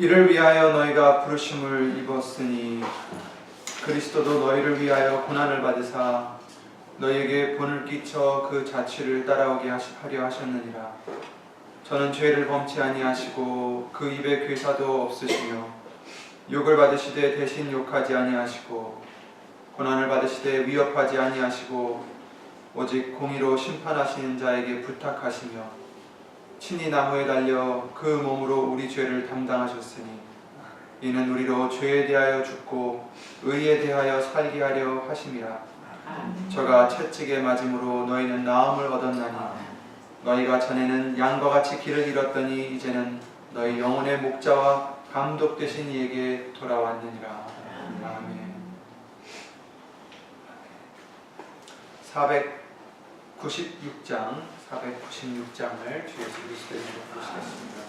이를 위하여 너희가 부르심을 입었으니 그리스도도 너희를 위하여 고난을 받으사 너희에게 본을 끼쳐 그 자취를 따라오게 하려 하셨느니라. 저는 죄를 범치 아니하시고 그 입에 괴사도 없으시며 욕을 받으시되 대신 욕하지 아니하시고 고난을 받으시되 위협하지 아니하시고 오직 공의로 심판하시는 자에게 부탁하시며 친히 나무에 달려 그 몸으로 우리 죄를 담당하셨으니 이는 우리로 죄에 대하여 죽고 의에 대하여 살게 하려 하심이라. 저가 채찍에 맞음으로 너희는 나음을 얻었나니 너희가 전에는 양과 같이 길을 잃었더니 이제는 너희 영혼의 목자와 감독 되신 이에게 돌아왔느니라. 아멘. 496장을 주 예수 그리스도의 이름으로 보시겠습니다.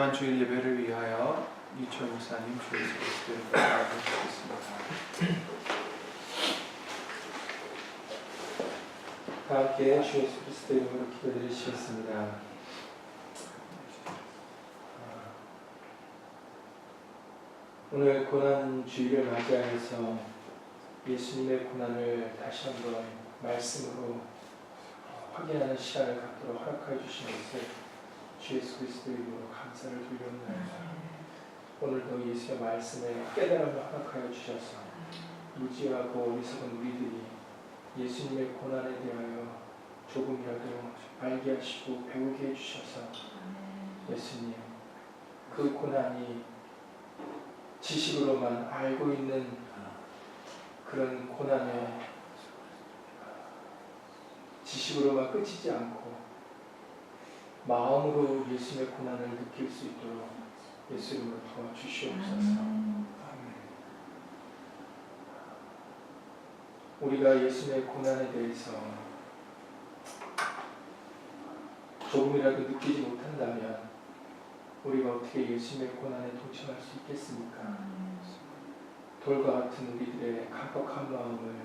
고난 주일 예배를 위하여 유철 목사님 주 예수 그리스도를 기도하겠습니다. 다 함께 주 예수 그리스도 이름으로 기도드리시겠습니다. 오늘 고난 주일을 맞이하여서 예수님의 고난을 다시 한번 말씀으로 확인하는 시간을 갖도록 허락하여 주신 것을 주 예수 그리스도 이름으로 감사를 드리옵나이다. 오늘도 예수의 말씀에 깨달음을 허락하여 주셔서 무지하고 어리석은 우리들이 예수님의 고난에 대하여 조금이라도 알게 하시고 배우게 해주셔서 예수님 그 고난이 지식으로만 알고 있는 그런 고난에 지식으로만 그치지 않고 마음으로 예수님의 고난을 느낄 수 있도록 예수 이름으로 도와주시옵소서. 우리가 예수님의 고난에 대해서 조금이라도 느끼지 못한다면 우리가 어떻게 예수님의 고난에 동참할 수 있겠습니까? 돌과 같은 우리들의 각박한 마음을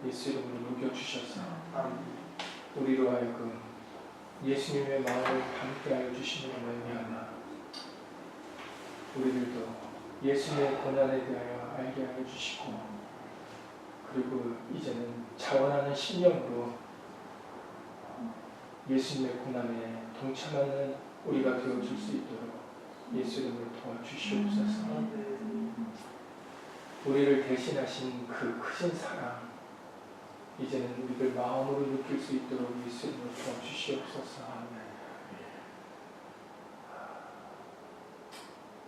예수 이름으로 녹여주셔서 우리로 하여금 예수님의 마음을 담게 하여 주시는 말미암아 우리들도 예수님의 고난에 대하여 알게 하여 주시고 그리고 이제는 자원하는 심령으로 예수님의 고난에 동참하는 우리가 되어줄 수 있도록 예수 이름으로 도와주시옵소서. 우리를 대신하신 그 크신 사랑 이제는 우리들 마음으로 느낄 수 있도록 예수 이름으로 도와주시옵소서.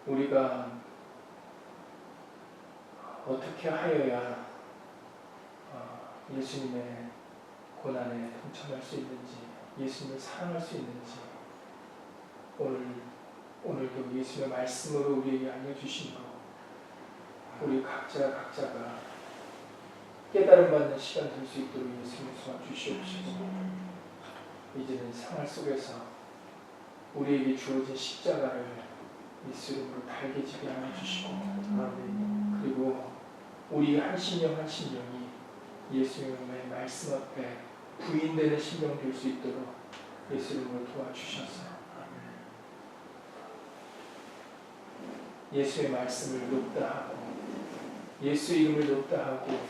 우리가 어떻게 하여야 예수님의 고난에 동참할 수 있는지, 예수님을 사랑할 수 있는지 오늘도 예수님의 말씀으로 우리에게 알려주신 것, 우리 각자가 깨달음 받는 시간 될 수 있도록 예수님 도와주시옵시고 이제는 생활 속에서 우리에게 주어진 십자가를 예수 이름으로 달게 지게 하여 주시고 그리고 우리 한 심령이 예수님의 말씀 앞에 부인되는 심령 될 수 있도록 예수 이름으로 도와주셔서 예수의 말씀을 높다 하고 예수 이름을 높다 하고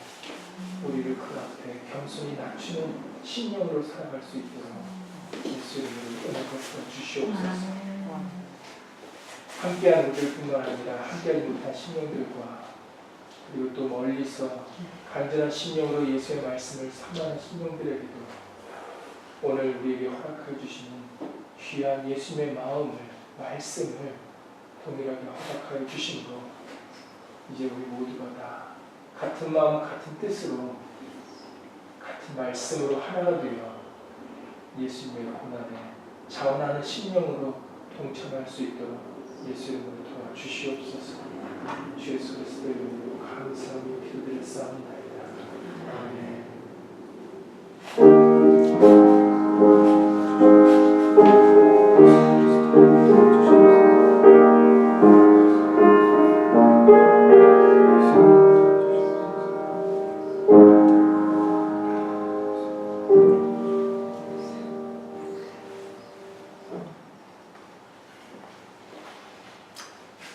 우리를 그 앞에 겸손히 낮추는 심령으로 살아갈 수 있도록 예수 이름으로 은혜 베풀어 주시옵소서. 함께한 우리들뿐만 아니라 함께하지 못한 심령들과 그리고 또 멀리서 간절한 심령으로 예수의 말씀을 사모하는 심령들에게도 오늘 우리에게 허락해 주시는 귀한 예수님의 말씀을 동일하게 허락하여 주신 것 이제 우리 모두가 다 같은 마음 같은 뜻으로 같은 말씀으로 하나가 되어 예수님의 고난에 자원하는 심령으로 동참할 수 있도록 예수 이름으로 도와주시옵소서. 주 예수 그리스도 이름으로 감사하며 기도드렸사옵나이다. 아멘.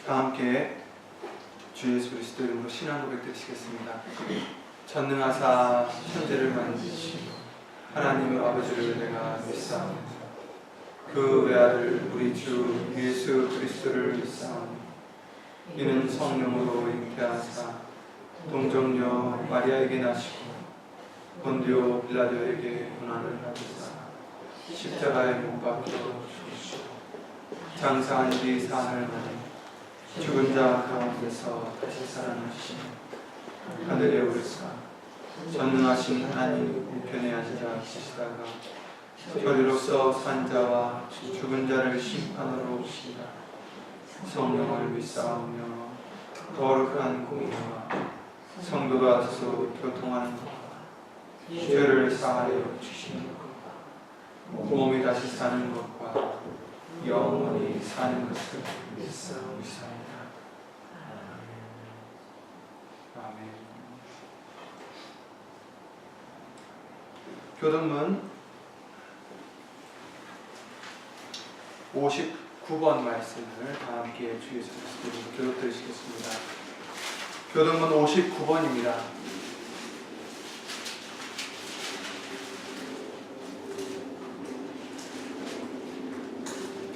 다 함께 주 예수 그리스도 이름으로 신앙 고백 드리시겠습니다. 전능하사 천지를 만드신 하나님 아버지를 내가 믿사오니 그 외아들 우리 주 예수 그리스도를 믿사오니 이는 성령으로 잉태하사 동정녀 마리아에게 나시고 본디오 빌라도에게 고난을 받으사 십자가에 못 박혀 죽으시고 장사한 지 사흘 만에 죽은 자 가운데서 다시 살아나시니 하늘에 오르사 전능하신 하나님 우편에 앉아 계시다가 저리로서 산 자와 죽은 자를 심판하러 오시리라. 성령을 믿사오며 거룩한 공의와 성도가 서로 교통하는 것과 죄를 사하여 주시는 것과 몸이 다시 사는 것과 영원히 사는 것을 믿사옵나이다. 아멘. 교동문 59번 말씀을 다 함께 주 예수 그리스도로 교독 드리시겠습니다. 교동문 59번입니다.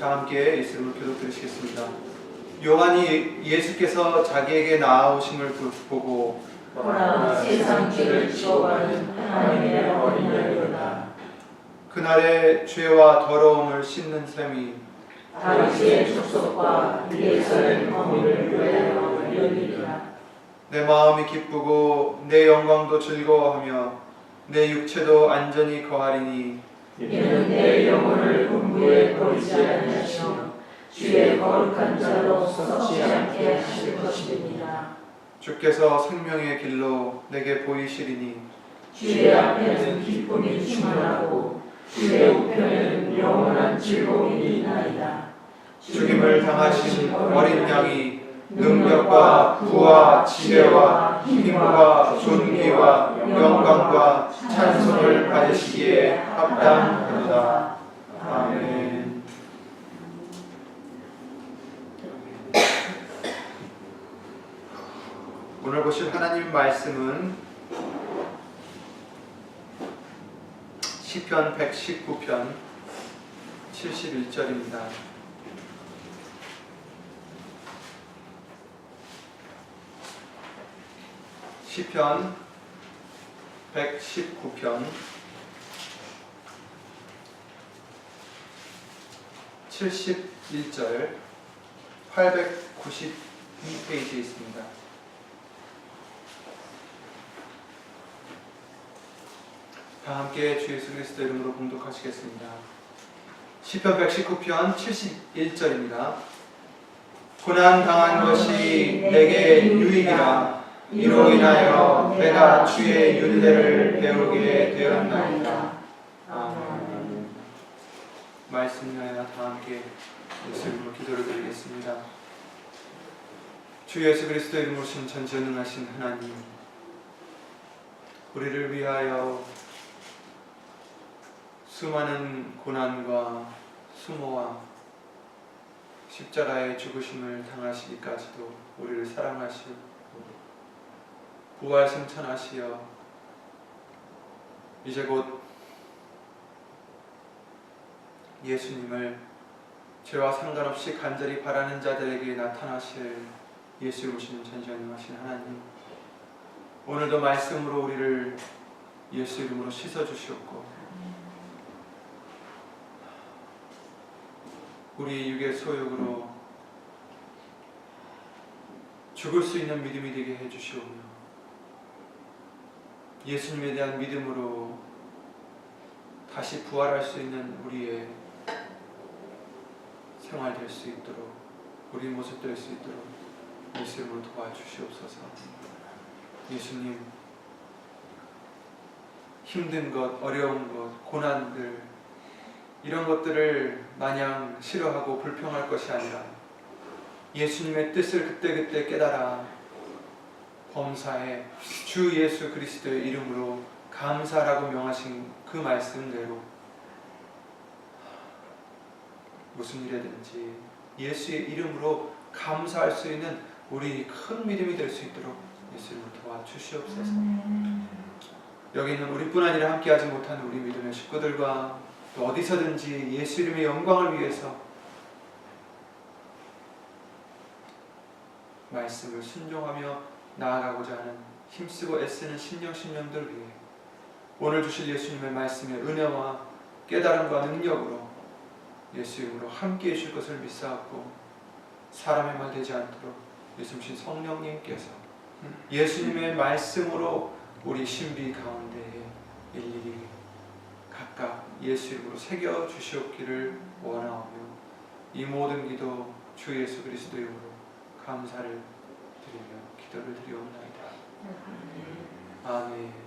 다 함께 예수님을 교독 드리시겠습니다. 요한이 예수께서 자기에게 나아오심을 보고 보라, 세상 죄를 지워가는 하나님의 어린 양이로다. 그날의 죄와 더러움을 씻는 셈이 다윗의 족속과 위에서는 범인을 위하여 열리리라. 내 마음이 기쁘고 내 영광도 즐거워하며 내 육체도 안전히 거하리니 이는 내 영혼을 궁부에 버리지 않으시며 주의 거룩한 자로 썩지 않게 하실 것입니다. 주께서 생명의 길로 내게 보이시리니 주의 앞에는 기쁨이 충만하고 주의 우편에는 영원한 즐거움이 있나이다. 죽임을 당하신 어린 양이 능력과 부와 지혜와 힘과 존귀와 영광과 찬송을 받으시기에 합당하도다. 아멘. 오늘 보실 하나님 말씀은 시편 119편 71절입니다. 시편 119편 71절 892페이지에 있습니다. 다 함께 주 예수 그리스도 이름으로 봉독하시겠습니다. 시편 119편 71절입니다. 고난 당한 것이 내게 유익이라. 이로 인하여 내가 주의 율례를 배우게 되었나이다. 아멘. 말씀 위하여 다 함께 예수 이름으로 기도를 드리겠습니다. 주 예수 그리스도 이름으로 신 전지전능하신 하나님, 우리를 위하여 수많은 고난과 수모와 십자가의 죽으심을 당하시기까지도 우리를 사랑하시고 부활승천하시어 이제 곧 예수님을 죄와 상관없이 간절히 바라는 자들에게 나타나실 예수 오시는 전지전능하신 하나님, 오늘도 말씀으로 우리를 예수 이름으로 씻어주시옵고 우리 육의 소욕으로 죽을 수 있는 믿음이 되게 해주시오며 예수님에 대한 믿음으로 다시 부활할 수 있는 우리의 생활 될 수 있도록, 우리 모습 될 수 있도록 예수 이름으로 도와주시옵소서. 예수님, 힘든 것, 어려운 것, 고난들, 이런 것들을 마냥 싫어하고 불평할 것이 아니라 예수님의 뜻을 그때그때 깨달아 범사에 주 예수 그리스도의 이름으로 감사라고 명하신 그 말씀대로 무슨 일이든지 예수의 이름으로 감사할 수 있는 우리 큰 믿음이 될 수 있도록 예수님을 도와주시옵소서. 여기 있는 우리뿐 아니라 함께하지 못하는 우리 믿음의 식구들과 또 어디서든지 예수 이름의 영광을 위해서 말씀을 순종하며 나아가고자 하는 힘쓰고 애쓰는 신령들 위해 오늘 주실 예수님의 말씀의 은혜와 깨달음과 능력으로 예수 이름으로 함께해 주실 것을 믿사옵고, 사람의 말 되지 않도록 예수님 성령님께서 예수님의 말씀으로 우리 신비 가운데에 일일이 각각 예수 이름으로 새겨 주시옵기를 원하오며, 이 모든 기도 주 예수 그리스도 이름으로 감사를 드리며 기도를 드리옵나이다. 아멘.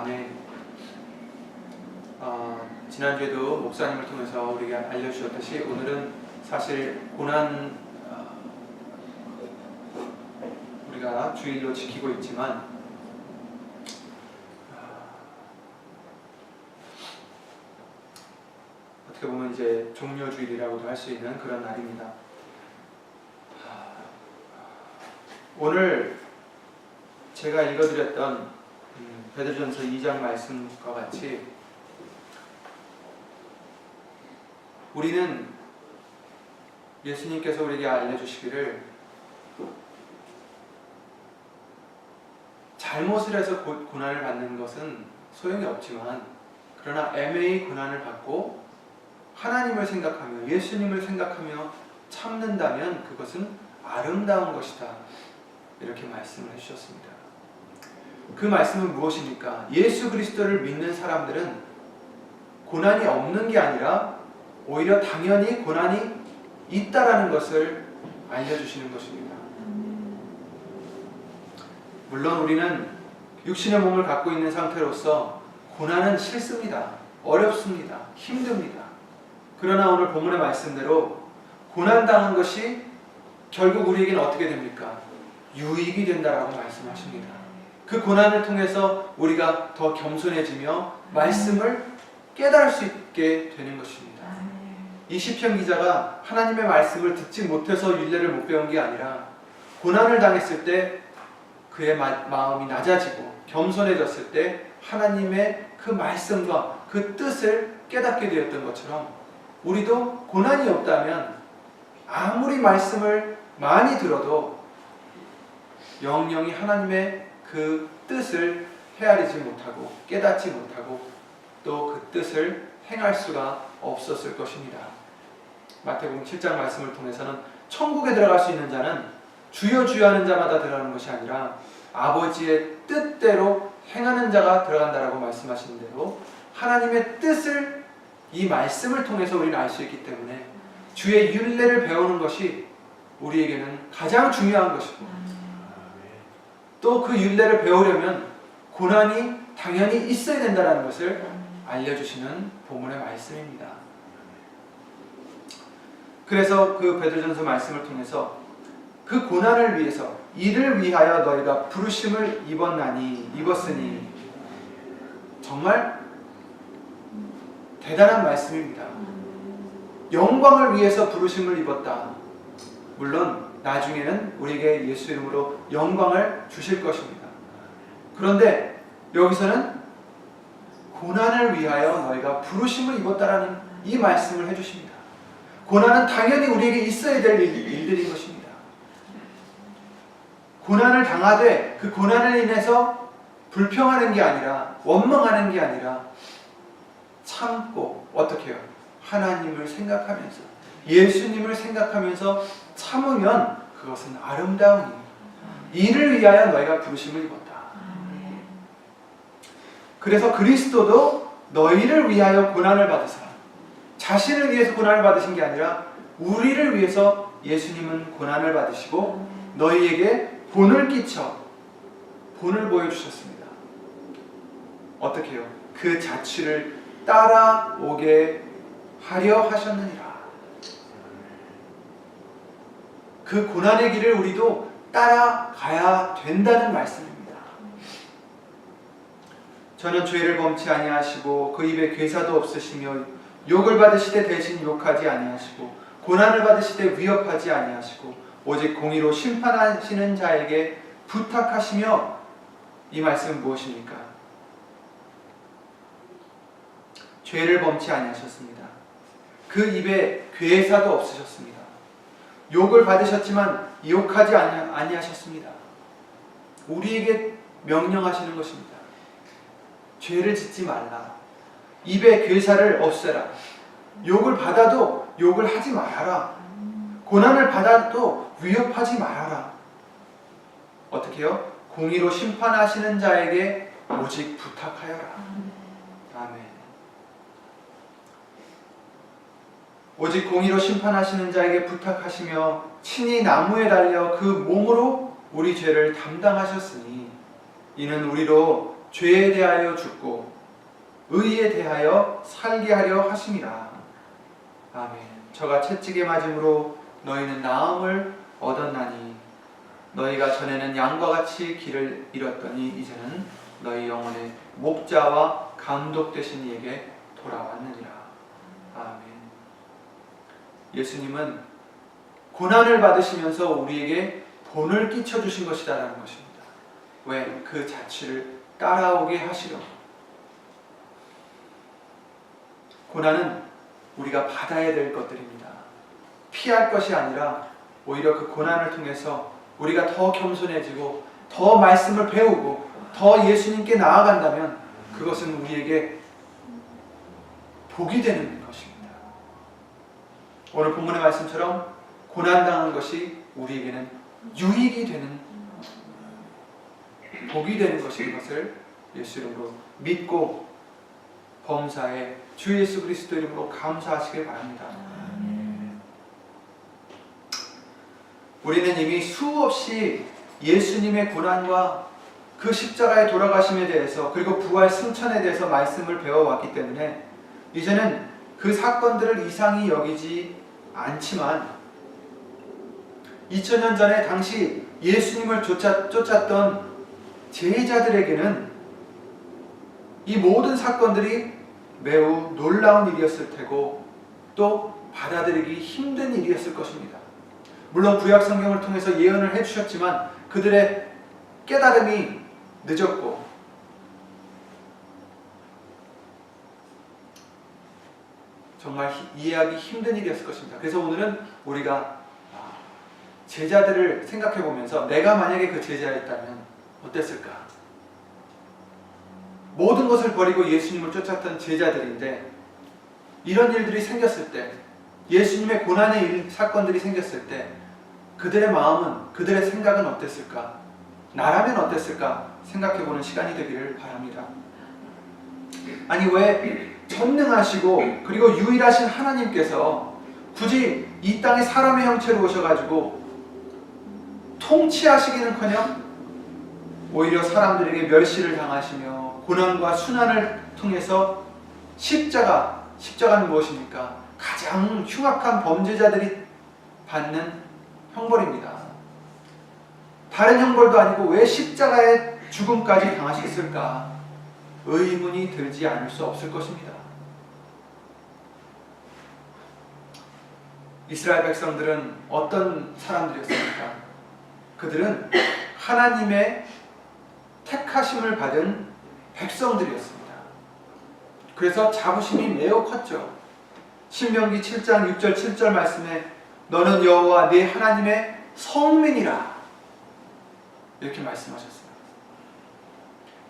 아멘. 지난주에도 목사님을 통해서 우리가 알려주셨듯이 오늘은 사실 고난 우리가 주일로 지키고 있지만 어떻게 보면 이제 종료주일이라고도 할 수 있는 그런 날입니다. 오늘 제가 읽어드렸던 베드로전서 2장 말씀과 같이 우리는 예수님께서 우리에게 알려주시기를 잘못을 해서 고난을 받는 것은 소용이 없지만 그러나 애매히 고난을 받고 하나님을 생각하며 예수님을 생각하며 참는다면 그것은 아름다운 것이다. 이렇게 말씀을 해주셨습니다. 그 말씀은 무엇입니까? 예수 그리스도를 믿는 사람들은 고난이 없는 게 아니라 오히려 당연히 고난이 있다라는 것을 알려주시는 것입니다. 물론 우리는 육신의 몸을 갖고 있는 상태로서 고난은 싫습니다. 어렵습니다. 힘듭니다. 그러나 오늘 본문의 말씀대로 고난당한 것이 결국 우리에게는 어떻게 됩니까? 유익이 된다라고 말씀하십니다. 그 고난을 통해서 우리가 더 겸손해지며 말씀을 깨달을 수 있게 되는 것입니다. 이 시편 기자가 하나님의 말씀을 듣지 못해서 율례를 못 배운 게 아니라 고난을 당했을 때 그의 마음이 낮아지고 겸손해졌을 때 하나님의 그 말씀과 그 뜻을 깨닫게 되었던 것처럼 우리도 고난이 없다면 아무리 말씀을 많이 들어도 영영이 하나님의 그 뜻을 헤아리지 못하고 깨닫지 못하고 또 그 뜻을 행할 수가 없었을 것입니다. 마태복음 7장 말씀을 통해서는 천국에 들어갈 수 있는 자는 주여 주여 하는 자마다 들어가는 것이 아니라 아버지의 뜻대로 행하는 자가 들어간다라고 말씀하시는 대로 하나님의 뜻을 이 말씀을 통해서 우리는 알 수 있기 때문에 주의 율례를 배우는 것이 우리에게는 가장 중요한 것이고 또 그 율례를 배우려면 고난이 당연히 있어야 된다는 것을 알려주시는 본문의 말씀입니다. 그래서 그 베드로전서 말씀을 통해서 그 고난을 위해서 이를 위하여 너희가 부르심을 입었으니 정말 대단한 말씀입니다. 영광을 위해서 부르심을 입었다. 물론 나중에는 우리에게 예수 이름으로 영광을 주실 것입니다. 그런데 여기서는 고난을 위하여 너희가 부르심을 입었다라는 이 말씀을 해주십니다. 고난은 당연히 우리에게 있어야 될 일들인 것입니다. 고난을 당하되 그 고난을 인해서 불평하는 게 아니라 원망하는 게 아니라 참고 어떻게 해요? 하나님을 생각하면서 예수님을 생각하면서 참으면 그것은 아름다우니 이를 위하여 너희가 부르심을 입었다. 그래서 그리스도도 너희를 위하여 고난을 받으사 자신을 위해서 고난을 받으신 게 아니라 우리를 위해서 예수님은 고난을 받으시고 너희에게 본을 끼쳐 본을 보여주셨습니다. 어떻게 해요? 그 자취를 따라오게 하려 하셨느니라. 그 고난의 길을 우리도 따라가야 된다는 말씀입니다. 저는 죄를 범치 아니하시고 그 입에 괴사도 없으시며 욕을 받으시되 대신 욕하지 아니하시고 고난을 받으시되 위협하지 아니하시고 오직 공의로 심판하시는 자에게 부탁하시며 이 말씀은 무엇입니까? 죄를 범치 아니하셨습니다. 그 입에 괴사도 없으셨습니다. 욕을 받으셨지만 욕하지 아니하셨습니다. 우리에게 명령하시는 것입니다. 죄를 짓지 말라. 입에 괴사를 없애라. 욕을 받아도 욕을 하지 말아라. 고난을 받아도 위협하지 말아라. 어떻게 해요? 공의로 심판하시는 자에게 오직 부탁하여라. 아멘. 오직 공의로 심판하시는 자에게 부탁하시며 친히 나무에 달려 그 몸으로 우리 죄를 담당하셨으니 이는 우리로 죄에 대하여 죽고 의에 대하여 살게 하려 하심이라. 아멘. 저가 채찍에 맞음으로 너희는 나음을 얻었나니 너희가 전에는 양과 같이 길을 잃었더니 이제는 너희 영혼의 목자와 감독 되신 이에게 돌아왔느니라. 아멘. 예수님은 고난을 받으시면서 우리에게 본을 끼쳐주신 것이다라는 것입니다. 왜? 그 자취를 따라오게 하시려. 고난은 우리가 받아야 될 것들입니다. 피할 것이 아니라 오히려 그 고난을 통해서 우리가 더 겸손해지고 더 말씀을 배우고 더 예수님께 나아간다면 그것은 우리에게 복이 되는 것입니다. 오늘 본문의 말씀처럼 고난당한 것이 우리에게는 유익이 되는, 복이 되는 것인 것을 예수 이름으로 믿고 범사에 주 예수 그리스도 이름으로 감사하시길 바랍니다. 우리는 이미 수없이 예수님의 고난과 그 십자가의 돌아가심에 대해서 그리고 부활 승천에 대해서 말씀을 배워왔기 때문에 이제는 그 사건들을 이상히 여기지 않지만 2000년 전에 당시 예수님을 쫓았던 제자들에게는 이 모든 사건들이 매우 놀라운 일이었을 테고 또 받아들이기 힘든 일이었을 것입니다. 물론 구약 성경을 통해서 예언을 해주셨지만 그들의 깨달음이 늦었고 정말 이해하기 힘든 일이었을 것입니다. 그래서 오늘은 우리가 제자들을 생각해 보면서 내가 만약에 그 제자였다면 어땠을까? 모든 것을 버리고 예수님을 쫓았던 제자들인데 이런 일들이 생겼을 때, 예수님의 고난의 사건들이 생겼을 때 그들의 마음은, 그들의 생각은 어땠을까? 나라면 어땠을까? 생각해보는 시간이 되기를 바랍니다. 아니 왜 전능하시고 그리고 유일하신 하나님께서 굳이 이 땅에 사람의 형체로 오셔가지고 통치하시기는커녕 오히려 사람들에게 멸시를 당하시며 고난과 순환을 통해서 십자가는 무엇입니까? 가장 흉악한 범죄자들이 받는 형벌입니다. 다른 형벌도 아니고 왜 십자가의 죽음까지 당하셨을까? 의문이 들지 않을 수 없을 것입니다. 이스라엘 백성들은 어떤 사람들이었습니까? 그들은 하나님의 택하심을 받은 백성들이었습니다. 그래서 자부심이 매우 컸죠. 신명기 7장 6절 7절 말씀에 너는 여호와 네 하나님의 성민이라 이렇게 말씀하셨습니다.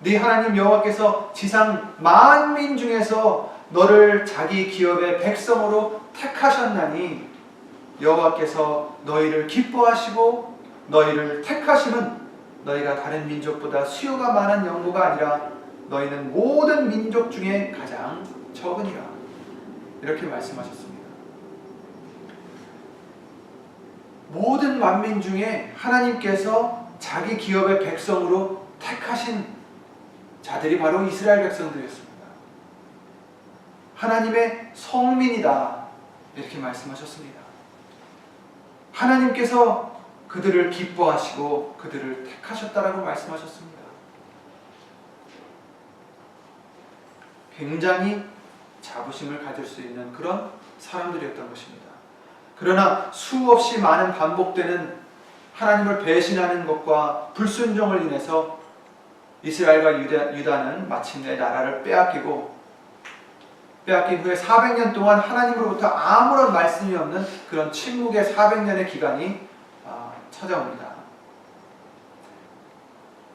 네 하나님 여호와께서 지상 만민 중에서 너를 자기 기업의 백성으로 택하셨나니 여호와께서 너희를 기뻐하시고 너희를 택하심은 너희가 다른 민족보다 수요가 많은 연고가 아니라 너희는 모든 민족 중에 가장 적으니라 이렇게 말씀하셨습니다. 모든 만민 중에 하나님께서 자기 기업의 백성으로 택하신 자들이 바로 이스라엘 백성들이었습니다. 하나님의 성민이다 이렇게 말씀하셨습니다. 하나님께서 그들을 기뻐하시고 그들을 택하셨다라고 말씀하셨습니다. 굉장히 자부심을 가질 수 있는 그런 사람들이었던 것입니다. 그러나 수없이 많은 반복되는 하나님을 배신하는 것과 불순종을 인해서 이스라엘과 유다는 마침내 나라를 빼앗긴 후에 400년 동안 하나님으로부터 아무런 말씀이 없는 그런 침묵의 400년의 기간이 찾아옵니다.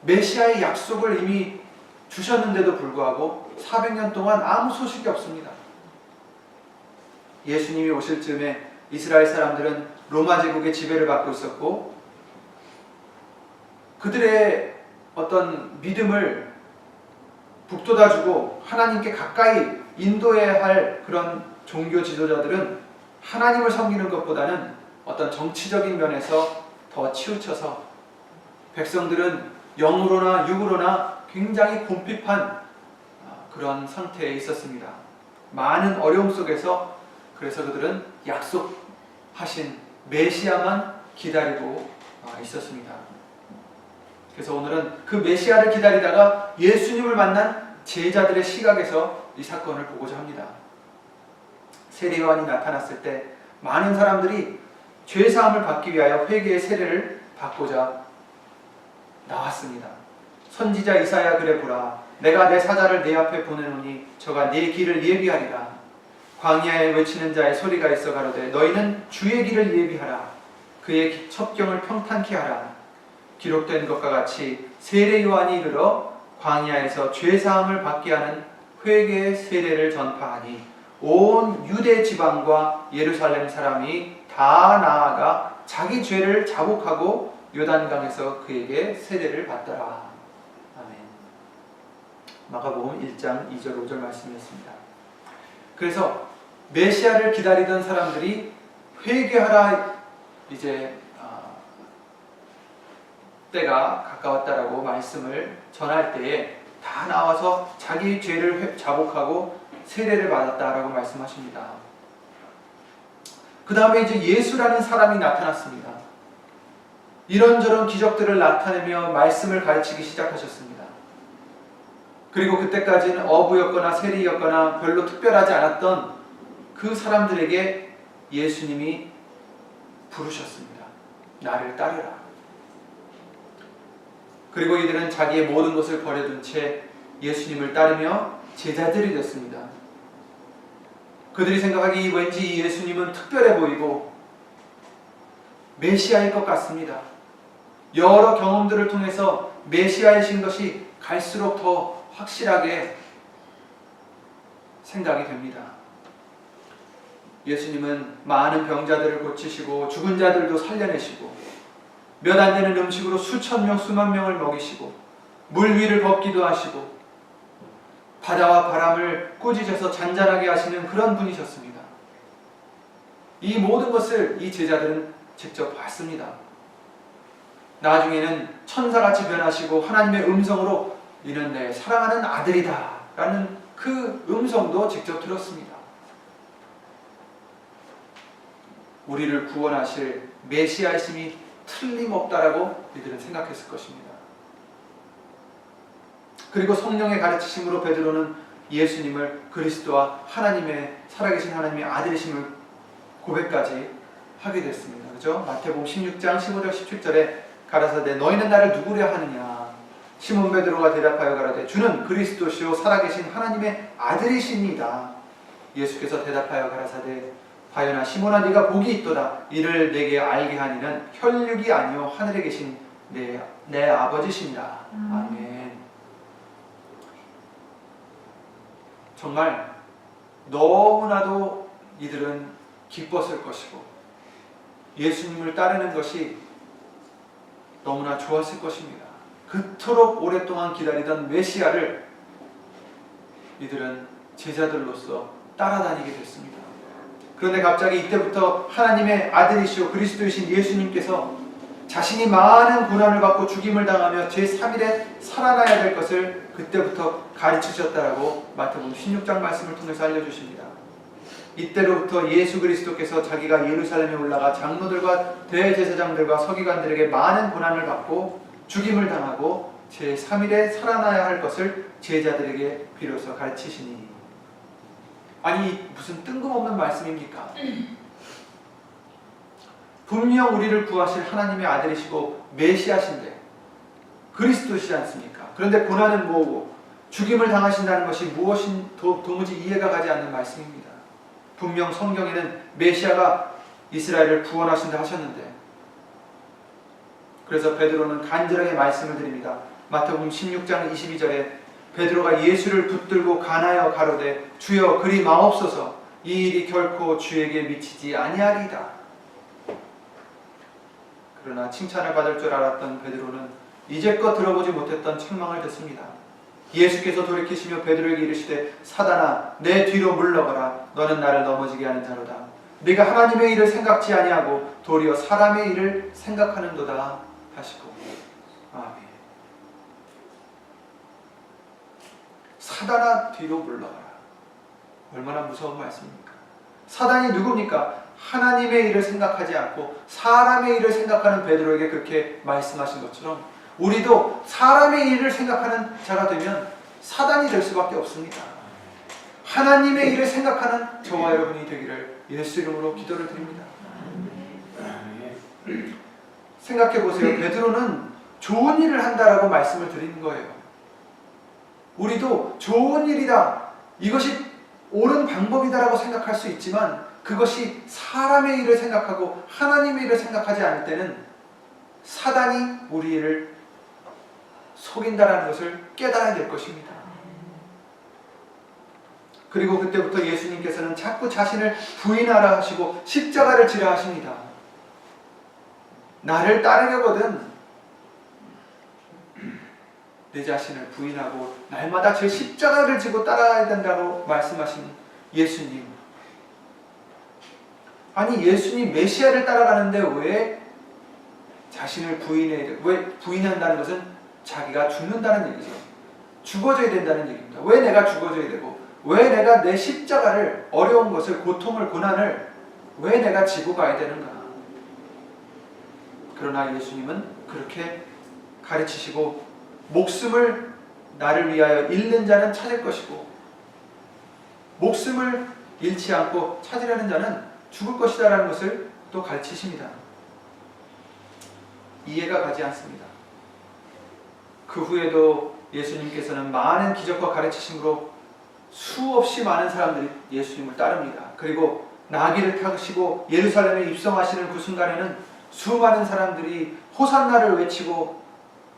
메시아의 약속을 이미 주셨는데도 불구하고 400년 동안 아무 소식이 없습니다. 예수님이 오실 즈음에 이스라엘 사람들은 로마 제국의 지배를 받고 있었고 그들의 어떤 믿음을 북돋아주고 하나님께 가까이 인도해야 할 그런 종교 지도자들은 하나님을 섬기는 것보다는 어떤 정치적인 면에서 더 치우쳐서 백성들은 영으로나 육으로나 굉장히 곰핍한 그런 상태에 있었습니다. 많은 어려움 속에서 그래서 그들은 약속하신 메시아만 기다리고 있었습니다. 그래서 오늘은 그 메시아를 기다리다가 예수님을 만난 제자들의 시각에서 이 사건을 보고자 합니다. 세례 요한이 나타났을 때 많은 사람들이 죄사함을 받기 위하여 회개의 세례를 받고자 나왔습니다. 선지자 이사야 그래 보라, 내가 내 사자를 네 앞에 보내노니 저가 네 길을 예비하리라. 광야에 외치는 자의 소리가 있어 가로되 너희는 주의 길을 예비하라. 그의 첩경을 평탄케 하라. 기록된 것과 같이 세례 요한이 이르러 광야에서 죄사함을 받게 하는 회개의 세례를 전파하니 온 유대 지방과 예루살렘 사람이 다 나아가 자기 죄를 자복하고 요단강에서 그에게 세례를 받더라. 아멘. 마가복음 1장 2절 5절 말씀이었습니다. 그래서 메시아를 기다리던 사람들이 회개하라, 이제 때가 가까웠다라고 말씀을 전할 때에 다 나와서 자기 죄를 자복하고 세례를 받았다라고 말씀하십니다. 그 다음에 이제 예수라는 사람이 나타났습니다. 이런저런 기적들을 나타내며 말씀을 가르치기 시작하셨습니다. 그리고 그때까지는 어부였거나 세리였거나 별로 특별하지 않았던 그 사람들에게 예수님이 부르셨습니다. 나를 따르라. 그리고 이들은 자기의 모든 것을 버려둔 채 예수님을 따르며 제자들이 됐습니다. 그들이 생각하기 왠지 이 예수님은 특별해 보이고 메시아일 것 같습니다. 여러 경험들을 통해서 메시아이신 것이 갈수록 더 확실하게 생각이 됩니다. 예수님은 많은 병자들을 고치시고 죽은 자들도 살려내시고 몇 안 되는 음식으로 수천 명, 수만 명을 먹이시고 물 위를 걷기도 하시고 바다와 바람을 꾸짖어서 잔잔하게 하시는 그런 분이셨습니다. 이 모든 것을 이 제자들은 직접 봤습니다. 나중에는 천사같이 변하시고 하나님의 음성으로 이는 내 사랑하는 아들이다 라는 그 음성도 직접 들었습니다. 우리를 구원하실 메시아이심이 틀림없다라고 이들은 생각했을 것입니다. 그리고 성령의 가르치심으로 베드로는 예수님을 그리스도와 하나님의 살아계신 하나님의 아들이심을 고백까지 하게 됐습니다. 그렇죠? 마태복음 16장 15절 17절에 가라사대 너희는 나를 누구려 하느냐. 시몬 베드로가 대답하여 가라되 주는 그리스도시요 살아계신 하나님의 아들이십니다. 예수께서 대답하여 가라사대 바요나 시몬아 네가 복이 있도다. 이를 내게 알게 하니는 혈육이 아니요 하늘에 계신 내 아버지시니라. 아멘. 정말 너무나도 이들은 기뻤을 것이고 예수님을 따르는 것이 너무나 좋았을 것입니다. 그토록 오랫동안 기다리던 메시아를 이들은 제자들로서 따라다니게 됐습니다. 그런데 갑자기 이때부터 하나님의 아들이시오 그리스도이신 예수님께서 자신이 많은 고난을 받고 죽임을 당하며 제3일에 살아나야 될 것을 그때부터 가르치셨다라고 마태복음 16장 말씀을 통해서 알려주십니다. 이때로부터 예수 그리스도께서 자기가 예루살렘에 올라가 장로들과 대제사장들과 서기관들에게 많은 고난을 받고 죽임을 당하고 제3일에 살아나야 할 것을 제자들에게 비로소 가르치시니. 아니 무슨 뜬금없는 말씀입니까? 분명 우리를 구하실 하나님의 아들이시고 메시아신데 그리스도시지 않습니까? 그런데 고난은 뭐고 죽임을 당하신다는 것이 무엇인 도무지 이해가 가지 않는 말씀입니다. 분명 성경에는 메시아가 이스라엘을 구원하신다 하셨는데, 그래서 베드로는 간절하게 말씀을 드립니다. 마태복음 16장 22절에 베드로가 예수를 붙들고 간하여 가로되 주여 그리 마옵소서 이 일이 결코 주에게 미치지 아니하리이다. 그러나 칭찬을 받을 줄 알았던 베드로는 이제껏 들어보지 못했던 책망을 듣습니다. 예수께서 돌이키시며 베드로에게 이르시되 사단아 내 뒤로 물러가라. 너는 나를 넘어지게 하는 자로다. 네가 하나님의 일을 생각지 아니하고 도리어 사람의 일을 생각하는도다 하시고. 아멘. 사단아 뒤로 물러가라. 얼마나 무서운 말씀입니까? 사단이 누굽니까? 하나님의 일을 생각하지 않고 사람의 일을 생각하는 베드로에게 그렇게 말씀하신 것처럼 우리도 사람의 일을 생각하는 자가 되면 사단이 될 수밖에 없습니다. 하나님의 일을 생각하는 저와 여러분이 되기를 예수 이름으로 기도를 드립니다. 생각해 보세요. 베드로는 좋은 일을 한다라고 말씀을 드리는 거예요. 우리도 좋은 일이다, 이것이 옳은 방법이다라고 생각할 수 있지만 그것이 사람의 일을 생각하고 하나님의 일을 생각하지 않을 때는 사단이 우리를 속인다라는 것을 깨달아야 될 것입니다. 그리고 그때부터 예수님께서는 자꾸 자신을 부인하라 하시고 십자가를 지라 하십니다. 나를 따르려거든 내 자신을 부인하고 날마다 제 십자가를 지고 따라야 된다고 말씀하신 예수님. 아니, 예수님 메시아를 따라가는데 왜 자신을 왜 부인한다는 것은 자기가 죽는다는 얘기죠. 죽어져야 된다는 얘기입니다. 왜 내가 죽어져야 되고 왜 내가 내 십자가를, 어려운 것을, 고통을, 고난을 왜 내가 지고 가야 되는가? 그러나 예수님은 그렇게 가르치시고 목숨을 나를 위하여 잃는 자는 찾을 것이고 목숨을 잃지 않고 찾으려는 자는 죽을 것이다 라는 것을 또 가르치십니다. 이해가 가지 않습니다. 그 후에도 예수님께서는 많은 기적과 가르치심으로 수없이 많은 사람들이 예수님을 따릅니다. 그리고 나귀를 타시고 예루살렘에 입성하시는 그 순간에는 수많은 사람들이 호산나를 외치고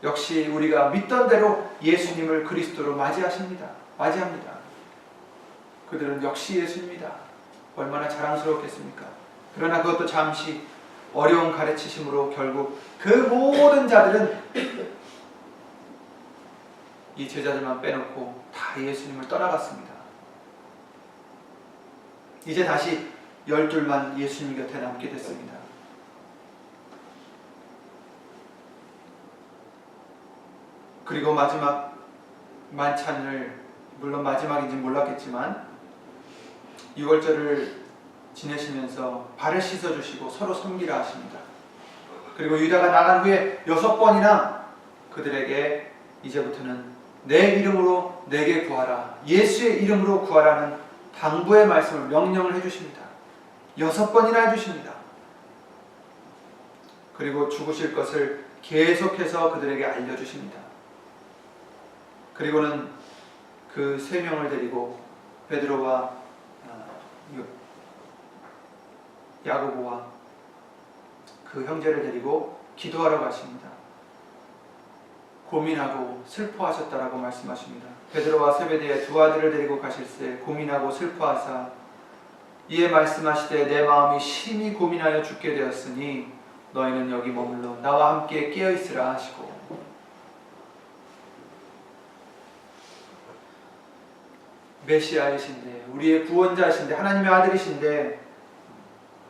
역시 우리가 믿던 대로 예수님을 그리스도로 맞이합니다. 그들은 역시 예수님이다. 얼마나 자랑스럽겠습니까? 그러나 그것도 잠시 어려운 가르치심으로 결국 그 모든 자들은 이 제자들만 빼놓고 다 예수님을 떠나갔습니다. 이제 다시 12만 예수님 곁에 남게 됐습니다. 그리고 마지막 만찬을, 물론 마지막인지 몰랐겠지만 6월절을 지내시면서 발을 씻어주시고 서로 섬기라 하십니다. 그리고 유다가 나간 후에 6번이나 그들에게 이제부터는 내 이름으로 내게 구하라, 예수의 이름으로 구하라는 당부의 말씀을, 명령을 해주십니다. 6번이나 해주십니다. 그리고 죽으실 것을 계속해서 그들에게 알려주십니다. 그리고는 그 3명을 데리고 베드로와 야고보와 그 형제를 데리고 기도하러 가십니다. 고민하고 슬퍼하셨다라고 말씀하십니다. 베드로와 세베대의 2 아들을 데리고 가실새 고민하고 슬퍼하사 이에 말씀하시되 내 마음이 심히 고민하여 죽게 되었으니 너희는 여기 머물러 나와 함께 깨어있으라 하시고, 메시아이신데 우리의 구원자이신데 하나님의 아들이신데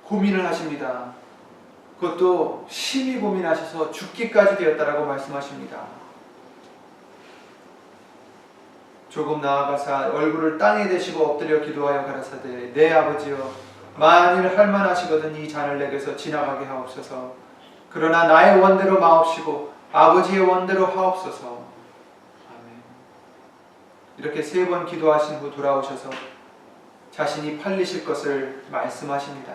고민을 하십니다. 그것도 심히 고민하셔서 죽기까지 되었다라고 말씀하십니다. 조금 나아가사 얼굴을 땅에 대시고 엎드려 기도하여 가라사대 내 아버지여, 만일 할만하시거든 이 잔을 내게서 지나가게 하옵소서. 그러나 나의 원대로 마옵시고 아버지의 원대로 하옵소서. 아멘. 이렇게 3번 기도하신 후 돌아오셔서 자신이 팔리실 것을 말씀하십니다.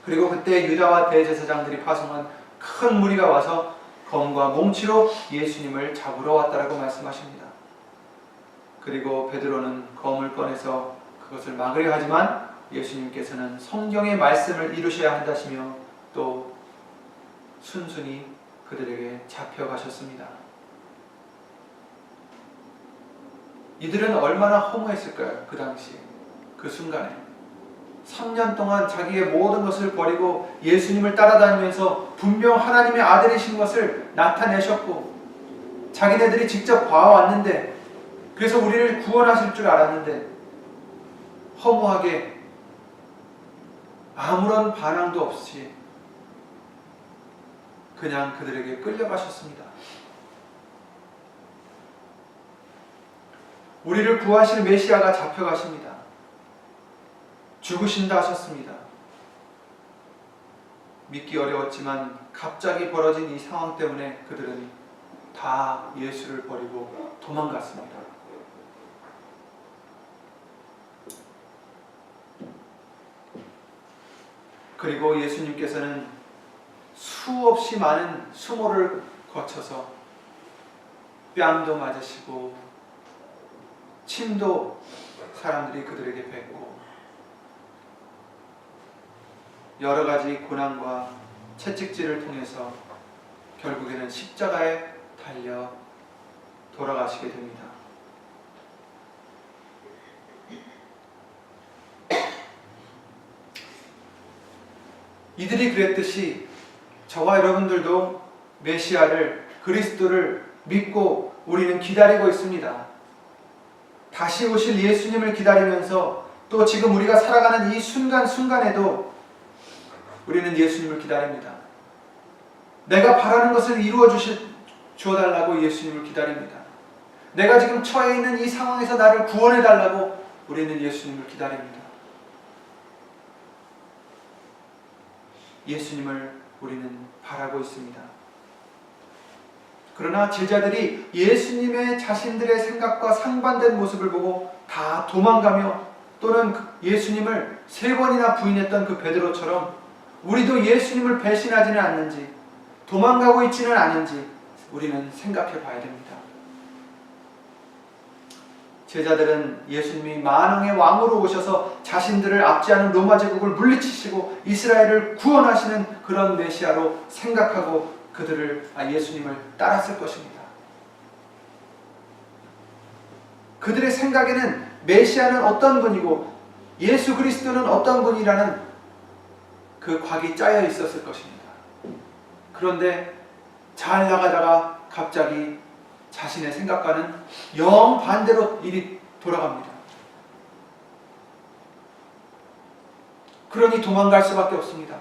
그리고 그때 유다와 대제사장들이 파송한 큰 무리가 와서 검과 몽치로 예수님을 잡으러 왔다라고 말씀하십니다. 그리고 베드로는 검을 꺼내서 그것을 막으려 하지만 예수님께서는 성경의 말씀을 이루셔야 한다시며 또 순순히 그들에게 잡혀가셨습니다. 이들은 얼마나 허무했을까요? 그 당시에, 그 순간에 3년 동안 자기의 모든 것을 버리고 예수님을 따라다니면서 분명 하나님의 아들이신 것을 나타내셨고 자기네들이 직접 봐왔는데, 그래서 우리를 구원하실 줄 알았는데 허무하게 아무런 반항도 없이 그냥 그들에게 끌려가셨습니다. 우리를 구하실 메시아가 잡혀가십니다. 죽으신다 하셨습니다. 믿기 어려웠지만 갑자기 벌어진 이 상황 때문에 그들은 다 예수를 버리고 도망갔습니다. 그리고 예수님께서는 수없이 많은 수모를 거쳐서 뺨도 맞으시고 침도 사람들이 그들에게 뱉고 여러 가지 고난과 채찍질을 통해서 결국에는 십자가에 달려 돌아가시게 됩니다. 이들이 그랬듯이 저와 여러분들도 메시아를, 그리스도를 믿고 우리는 기다리고 있습니다. 다시 오실 예수님을 기다리면서 또 지금 우리가 살아가는 이 순간순간에도 우리는 예수님을 기다립니다. 내가 바라는 것을 이루어 주어달라고 예수님을 기다립니다. 내가 지금 처해 있는 이 상황에서 나를 구원해달라고 우리는 예수님을 기다립니다. 예수님을 우리는 바라고 있습니다. 그러나 제자들이 예수님의 자신들의 생각과 상반된 모습을 보고 다 도망가며 또는 예수님을 3번이나 부인했던 그 베드로처럼 우리도 예수님을 배신하지는 않는지 도망가고 있지는 않은지 우리는 생각해 봐야 됩니다. 제자들은 예수님이 만왕의 왕으로 오셔서 자신들을 압제하는 로마 제국을 물리치시고 이스라엘을 구원하시는 그런 메시아로 생각하고 예수님을 따랐을 것입니다. 그들의 생각에는 메시아는 어떤 분이고 예수 그리스도는 어떤 분이라는 그 곽이 짜여 있었을 것입니다. 그런데 잘 나가다가 갑자기 자신의 생각과는 영 반대로 일이 돌아갑니다. 그러니 도망갈 수밖에 없습니다.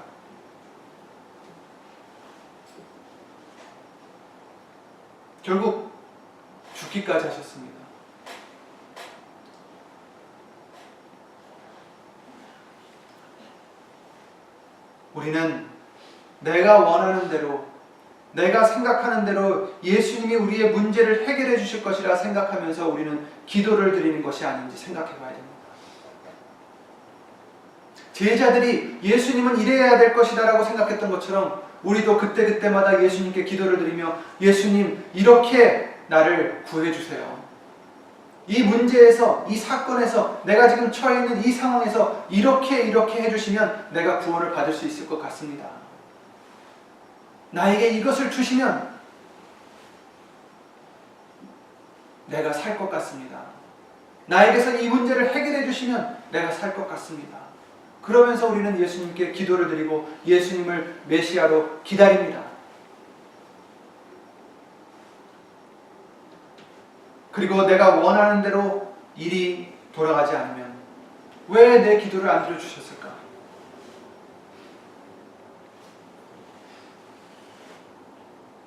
결국 죽기까지 하셨습니다. 우리는 내가 원하는 대로, 내가 생각하는 대로 예수님이 우리의 문제를 해결해 주실 것이라 생각하면서 우리는 기도를 드리는 것이 아닌지 생각해 봐야 됩니다. 제자들이 예수님은 이래야 될 것이다 라고 생각했던 것처럼 우리도 그때그때마다 예수님께 기도를 드리며 예수님 이렇게 나를 구해 주세요. 이 문제에서, 이 사건에서, 내가 지금 처해 있는 이 상황에서 이렇게 해주시면 내가 구원을 받을 수 있을 것 같습니다. 나에게 이것을 주시면 내가 살 것 같습니다. 나에게서 이 문제를 해결해 주시면 내가 살 것 같습니다. 그러면서 우리는 예수님께 기도를 드리고 예수님을 메시아로 기다립니다. 그리고 내가 원하는 대로 일이 돌아가지 않으면 왜 내 기도를 안 들어주셨을까?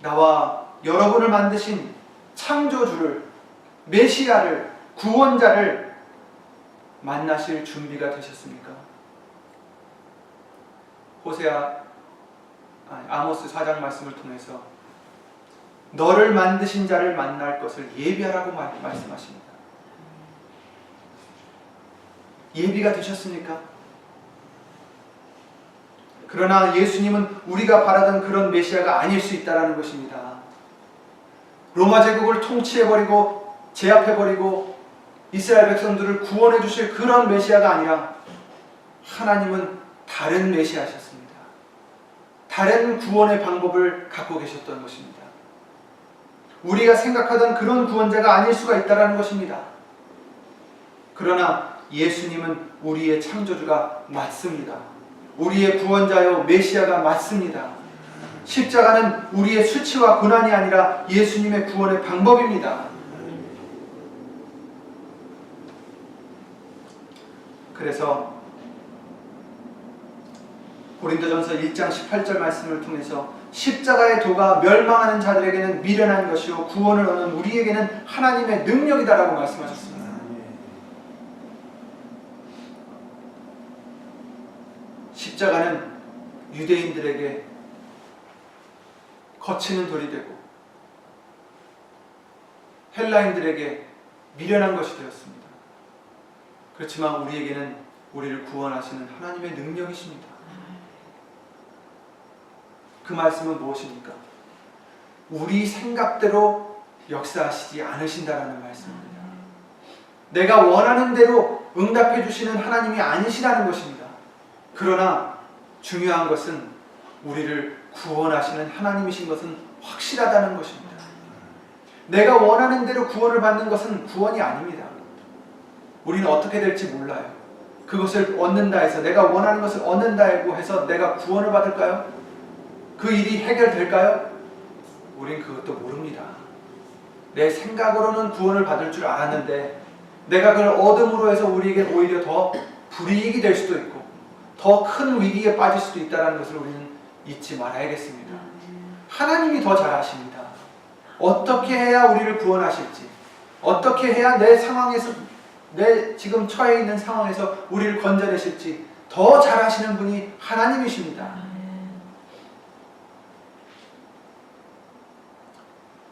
나와 여러분을 만드신 창조주를, 메시아를, 구원자를 만나실 준비가 되셨습니까? 아모스 4장 말씀을 통해서 너를 만드신 자를 만날 것을 예비하라고 말씀하십니다. 예비가 되셨습니까? 그러나 예수님은 우리가 바라던 그런 메시아가 아닐 수 있다는 것입니다. 로마 제국을 통치해버리고 제압해버리고 이스라엘 백성들을 구원해 주실 그런 메시아가 아니라 하나님은 다른 메시아셨습니다. 다른 구원의 방법을 갖고 계셨던 것입니다. 우리가 생각하던 그런 구원자가 아닐 수가 있다는 것입니다. 그러나 예수님은 우리의 창조주가 맞습니다. 우리의 구원자요 메시아가 맞습니다. 십자가는 우리의 수치와 고난이 아니라 예수님의 구원의 방법입니다. 그래서 고린도전서 1장 18절 말씀을 통해서 십자가의 도가 멸망하는 자들에게는 미련한 것이요 구원을 얻는 우리에게는 하나님의 능력이다라고 말씀하셨습니다. 십자가는 유대인들에게 거치는 돌이 되고 헬라인들에게 미련한 것이 되었습니다. 그렇지만 우리에게는 우리를 구원하시는 하나님의 능력이십니다. 그 말씀은 무엇입니까? 우리 생각대로 역사하시지 않으신다라는 말씀입니다. 내가 원하는 대로 응답해 주시는 하나님이 아니시라는 것입니다. 그러나 중요한 것은 우리를 구원하시는 하나님이신 것은 확실하다는 것입니다. 내가 원하는 대로 구원을 받는 것은 구원이 아닙니다. 우리는 어떻게 될지 몰라요. 그것을 얻는다 해서, 내가 원하는 것을 얻는다고 해서 내가 구원을 받을까요? 그 일이 해결될까요? 우린 그것도 모릅니다. 내 생각으로는 구원을 받을 줄 알았는데 내가 그걸 얻음으로 해서 우리에게 오히려 더 불이익이 될 수도 있고 더 큰 위기에 빠질 수도 있다는 것을 우리는 잊지 말아야겠습니다. 하나님이 더 잘 아십니다. 어떻게 해야 우리를 구원하실지, 어떻게 해야 내 상황에서, 내 지금 처해 있는 상황에서 우리를 건져내실지 더 잘 아시는 분이 하나님이십니다.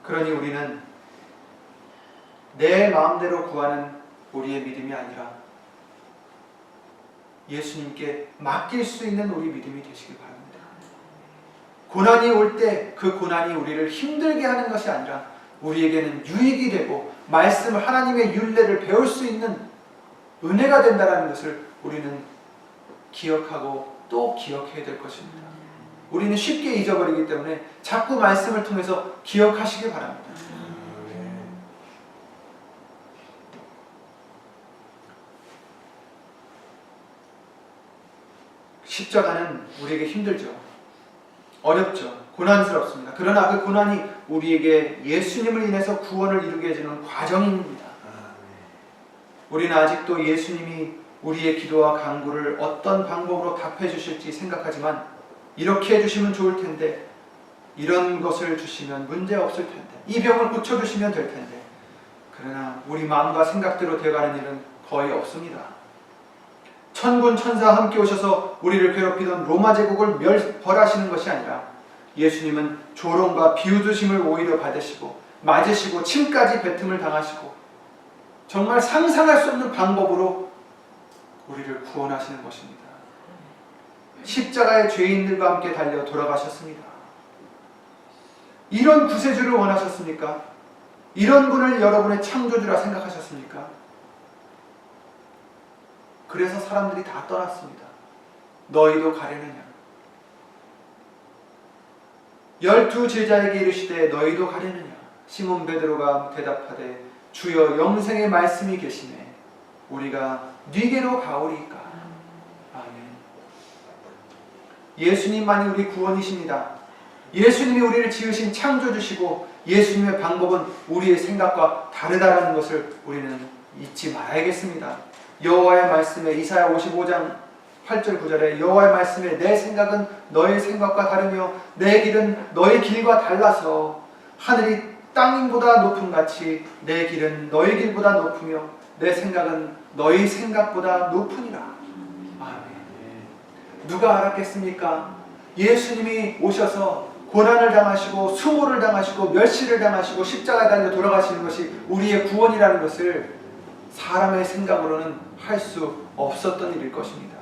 그러니 우리는 내 마음대로 구하는 우리의 믿음이 아니라 예수님께 맡길 수 있는 우리 믿음이 되시길 바랍니다. 고난이 올 때 그 고난이 우리를 힘들게 하는 것이 아니라 우리에게는 유익이 되고 말씀을, 하나님의 율례를 배울 수 있는 은혜가 된다는 것을 우리는 기억하고 또 기억해야 될 것입니다. 우리는 쉽게 잊어버리기 때문에 자꾸 말씀을 통해서 기억하시길 바랍니다. 십자가는 우리에게 힘들죠. 어렵죠. 고난스럽습니다. 그러나 그 고난이 우리에게 예수님을 인해서 구원을 이루게 해주는 과정입니다. 우리는 아직도 예수님이 우리의 기도와 간구를 어떤 방법으로 답해 주실지 생각하지만 이렇게 해주시면 좋을 텐데, 이런 것을 주시면 문제 없을 텐데, 이 병을 고쳐주시면 될 텐데, 그러나 우리 마음과 생각대로 되어가는 일은 거의 없습니다. 천군 천사와 함께 오셔서 우리를 괴롭히던 로마 제국을 벌하시는 것이 아니라 예수님은 조롱과 비웃으심을 오히려 받으시고 맞으시고 침까지 뱉음을 당하시고 정말 상상할 수 없는 방법으로 우리를 구원하시는 것입니다. 십자가의 죄인들과 함께 달려 돌아가셨습니다. 이런 구세주를 원하셨습니까? 이런 분을 여러분의 창조주라 생각하셨습니까? 그래서 사람들이 다 떠났습니다. 너희도 가려느냐? 12 제자에게 이르시되 너희도 가려느냐? 시몬 베드로가 대답하되 주여 영생의 말씀이 계시네 우리가 네게로 가오리이까. 아멘. 예수님만이 우리 구원이십니다. 예수님이 우리를 지으신 창조주시고 예수님의 방법은 우리의 생각과 다르다는 것을 우리는 잊지 말아야겠습니다. 여호와의 말씀에, 이사야 55장 8절 9절에 여호와의 말씀에 내 생각은 너의 생각과 다르며 내 길은 너의 길과 달라서 하늘이 땅보다 높음 같이 내 길은 너의 길보다 높으며 내 생각은 너의 생각보다 높으니라. 아멘. 누가 알았겠습니까? 예수님이 오셔서 고난을 당하시고 수모를 당하시고 멸시를 당하시고 십자가에 달려 돌아가시는 것이 우리의 구원이라는 것을 사람의 생각으로는 할 수 없었던 일일 것입니다.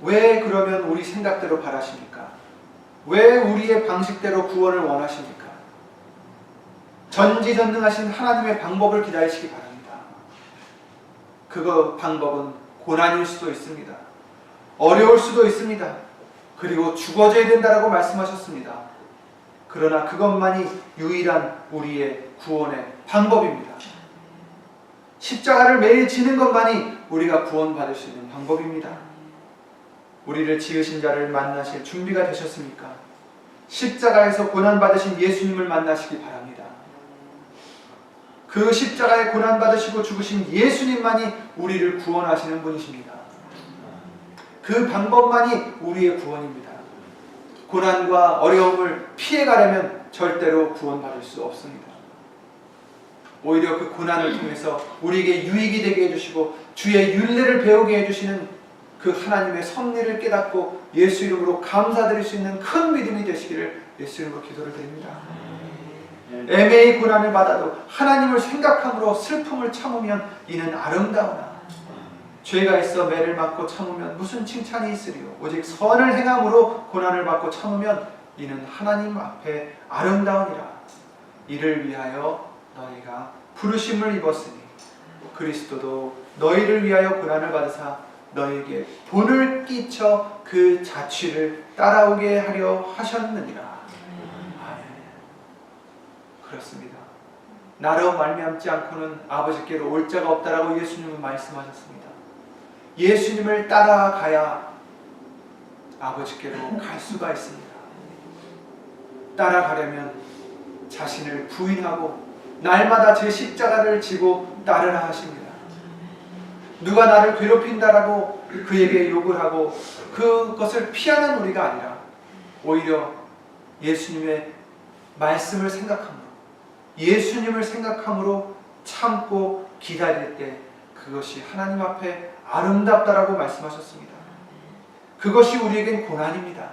왜 그러면 우리 생각대로 바라십니까? 왜 우리의 방식대로 구원을 원하십니까? 전지전능하신 하나님의 방법을 기다리시기 바랍니다. 그 방법은 고난일 수도 있습니다. 어려울 수도 있습니다. 그리고 죽어져야 된다라고 말씀하셨습니다. 그러나 그것만이 유일한 우리의 구원의 방법입니다. 십자가를 매일 지는 것만이 우리가 구원받을 수 있는 방법입니다. 우리를 지으신 자를 만나실 준비가 되셨습니까? 십자가에서 고난받으신 예수님을 만나시기 바랍니다. 그 십자가에 고난받으시고 죽으신 예수님만이 우리를 구원하시는 분이십니다. 그 방법만이 우리의 구원입니다. 고난과 어려움을 피해가려면 절대로 구원받을 수 없습니다. 오히려 그 고난을 통해서 우리에게 유익이 되게 해주시고 주의 윤례를 배우게 해주시는 그 하나님의 섭리를 깨닫고 예수 이름으로 감사드릴 수 있는 큰 믿음이 되시기를 예수 이름으로 기도를 드립니다. 애매히 고난을 받아도 하나님을 생각함으로 슬픔을 참으면 이는 아름다우나 죄가 있어 매를 맞고 참으면 무슨 칭찬이 있으리요. 오직 선을 행함으로 고난을 받고 참으면 이는 하나님 앞에 아름다우니라. 이를 위하여 너희가 부르심을 입었으니 그리스도도 너희를 위하여 고난을 받으사 너희에게 본을 끼쳐 그 자취를 따라오게 하려 하셨느니라. 아멘. 그렇습니다. 나로 말미암지 않고는 아버지께로 올 자가 없다라고 예수님은 말씀하셨습니다. 예수님을 따라가야 아버지께로 갈 수가 있습니다. 따라가려면 자신을 부인하고 날마다 제 십자가를 지고 따르라 하십니다. 누가 나를 괴롭힌다라고 그에게 욕을 하고 그것을 피하는 우리가 아니라 오히려 예수님의 말씀을 생각함으로 예수님을 생각함으로 참고 기다릴 때 그것이 하나님 앞에 아름답다라고 말씀하셨습니다. 그것이 우리에겐 고난입니다.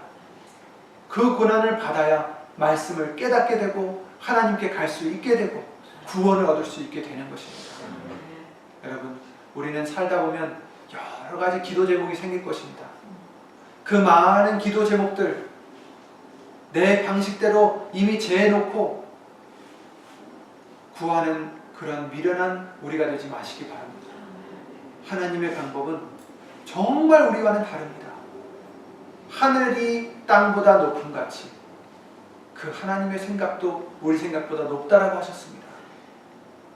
그 고난을 받아야 말씀을 깨닫게 되고 하나님께 갈 수 있게 되고 구원을 얻을 수 있게 되는 것입니다. 여러분, 우리는 살다 보면 여러 가지 기도 제목이 생길 것입니다. 그 많은 기도 제목들 내 방식대로 이미 재해놓고 구하는 그런 미련한 우리가 되지 마시기 바랍니다. 하나님의 방법은 정말 우리와는 다릅니다. 하늘이 땅보다 높음 같이 그 하나님의 생각도 우리 생각보다 높다라고 하셨습니다.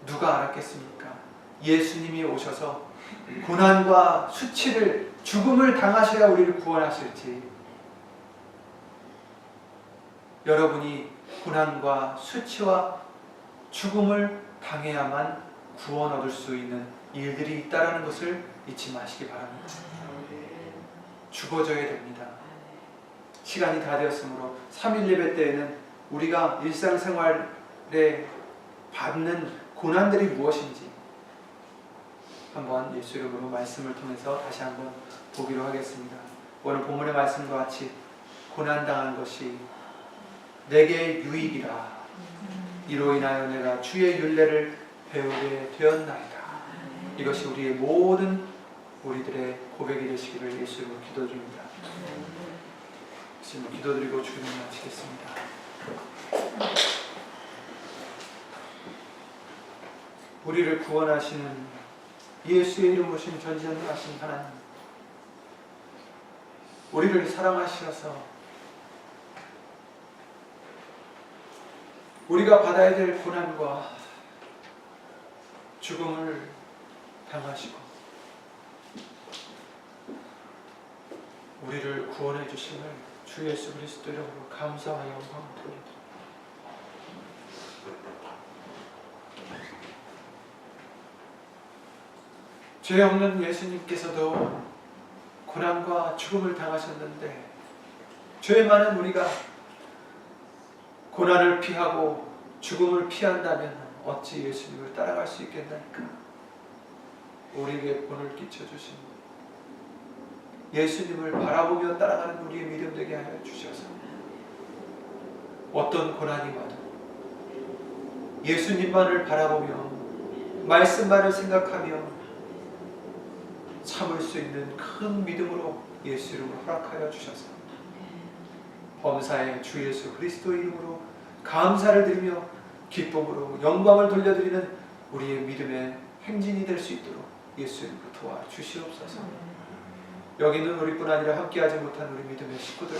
누가 알았겠습니까? 예수님이 오셔서 고난과 수치를 죽음을 당하셔야 우리를 구원하실지 여러분이 고난과 수치와 죽음을 당해야만 구원 얻을 수 있는 일들이 있다는 것을 잊지 마시기 바랍니다. 죽어져야 됩니다. 시간이 다 되었으므로 3일 예배 때에는 우리가 일상생활에 받는 고난들이 무엇인지 한번 예수 이름으로 말씀을 통해서 다시 한번 보기로 하겠습니다. 오늘 본문의 말씀과 같이 고난당한 것이 내게 유익이라 이로 인하여 내가 주의 윤례를 배우게 되었나이다. 이것이 우리의 모든 우리들의 고백이 되시기를 예수 이름으로 기도드립니다. 예수님을 기도드리고 주님을 마치겠습니다. 우리를 구원하시는 예수의 이름으로 신 전지전능하신 하나님, 우리를 사랑하셔서 우리가 받아야 될 고난과 죽음을 당하시고 우리를 구원해 주심을 주 예수 그리스도 이름으로 감사와 영광을 드립니다. 죄 없는 예수님께서도 고난과 죽음을 당하셨는데 죄 많은 우리가 고난을 피하고 죽음을 피한다면 어찌 예수님을 따라갈 수 있겠나이까? 우리에게 본을 끼쳐주신 예수님을 바라보며 따라가는 우리의 믿음 되게 하여 주셔서 어떤 고난이 와도 예수님만을 바라보며 말씀만을 생각하며 참을 수 있는 큰 믿음으로 예수 이름으로 허락하여 주셔서 범사의 주 예수 그리스도 이름으로 감사를 드리며 기쁨으로 영광을 돌려드리는 우리의 믿음의 행진이 될 수 있도록 예수 이름으로 도와주시옵소서. 여기 있는 우리뿐 아니라 함께하지 못한 우리 믿음의 식구들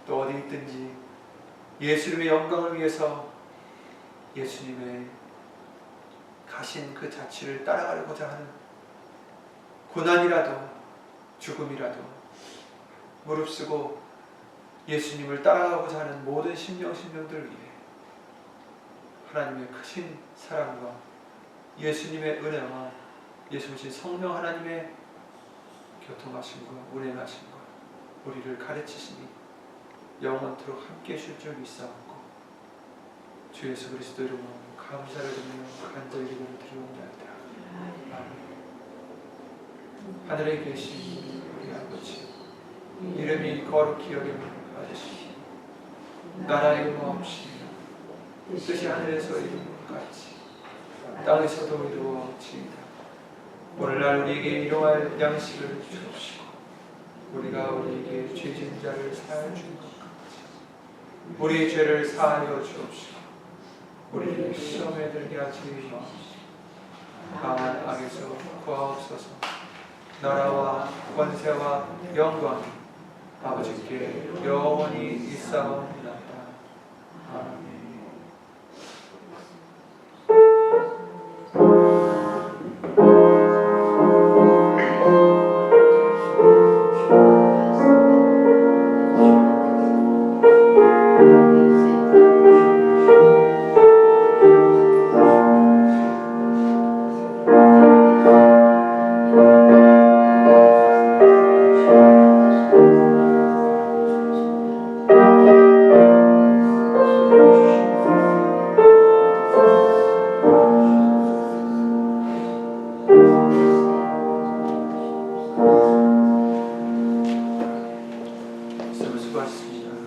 또 어디 있든지 예수님의 영광을 위해서 예수님의 가신 그 자취를 따라가려고자 하는 고난이라도 죽음이라도 무릅쓰고 예수님을 따라가고자 하는 모든 심령들을 위해 하나님의 크신 사랑과 예수님의 은혜와 예수님 성령 하나님의 교통하심과 운행하심과 우리를 가르치시니 영원토록 함께 해주실 줄 믿사옵고 주 예수 그리스도 이름으로 감사를 드리며 간절히 기도를 드리옵나이다. 아멘. 하늘에 계신 우리 아버지, 이름이 거룩히 여김을 받으시고 나라의 임하옵시며 뜻이 하늘에서 이룬 것 같이 땅에서도 이루어지이다. 오늘날 우리에게 일용할 양식을 주옵시고 우리가 우리에게 죄진 자를 사하여 준 것 같이 우리의 죄를 사하여 주옵시고 우리를 시험에 들게 하지 마옵시고 다만 악에서 구하옵소서. 나라와 권세와 영광이 아버지께 영원히 있사옵나이다. 아멘. 수고하셨습니다.